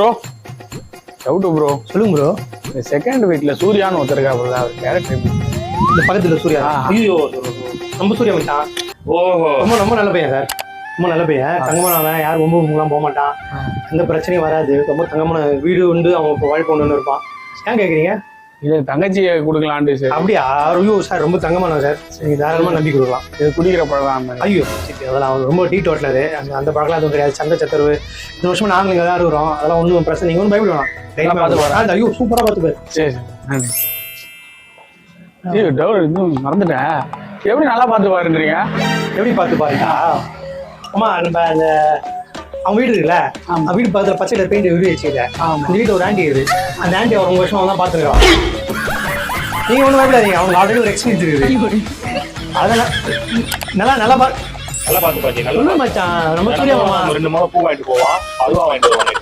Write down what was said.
Bro doubt bro. சொல்லுங்க bro. இந்த second வீட்ல சூர்யான்னு ஒருத்தருக்கா ப்ரோ, அவர் கேரக்டர் எப்படி? இந்த பக்கத்துல சூர்யா. ஐயோ நம்ம சூர்யா மச்சான். ஓஹோ, ரொம்ப ரொம்ப நல்ல பையன் சார். ரொம்ப நல்ல பையன், தங்கமானவன், யார் ரொம்ப உங்களாம் போக மாட்டான், எந்த பிரச்சனையும் வராது. ரொம்ப தங்கமான வீடு உண்டு, அவன் இப்போ வாழ்க்கை ஒன்று இருப்பான். ஏன் கேட்குறீங்க? இது தங்கச்சியை கொடுக்கலான்ட்டு சார். அப்படியா? ஐயோ சார் ரொம்ப தங்கமானவன் சார், நீங்கள் தாராளமாக நம்பி கொடுக்கலாம். இது குடிக்கிற பழம். ஐயோ சரி, அதெல்லாம் அவர் ரொம்ப டீ டோட்டலரு, அந்த பழக்கம் எதுவும் கிடையாது. சண்டை சத்தரவு இந்த வருஷமா நாங்கள் இங்கே தான் இருக்கிறோம். அதெல்லாம் ஒன்றும் பிரச்சனை, நீங்கள் ஒன்றும் பயப்பட வேணாம். தைரியமாக பார்த்து வரேன். ஐயோ சூப்பராக பார்த்துப்பாரு. சரி சரி நன்றி. ஐயோ டவுட் இன்னும் மறந்துட்டேன். எப்படி நல்லா பார்த்து பாருன்றீங்க? எப்படி பார்த்து பாருங்க. ஆமா, நம்ம அந்த அவங்க வீடு இருக்குல்ல, அந்த வீடு பக்கத்தில் பச்சையில பெயிண்ட் விரும்பி வச்சுக்கிட்டேன். அந்த வீட்டில் ஒரு ஆண்டி இருக்குது. அந்த ஆண்டி அவர் உங்கள் வருஷமா தான் பார்த்துருக்கோம். நீங்கள் ஒன்றும் பயப்படாதீங்க, அவங்க ஆல்ரெடி ஒரு எக்ஸ்பீரியன்ஸ் இருக்குது. அதெல்லாம் நல்லா நல்லா நல்லா பார்த்து பாத்தீங்க. மச்சான், நம்ம சூர்யா மாமா 2 மாலை பூ வாங்கிட்டு போவான், அதுவா வாங்கிட்டு வருவான்.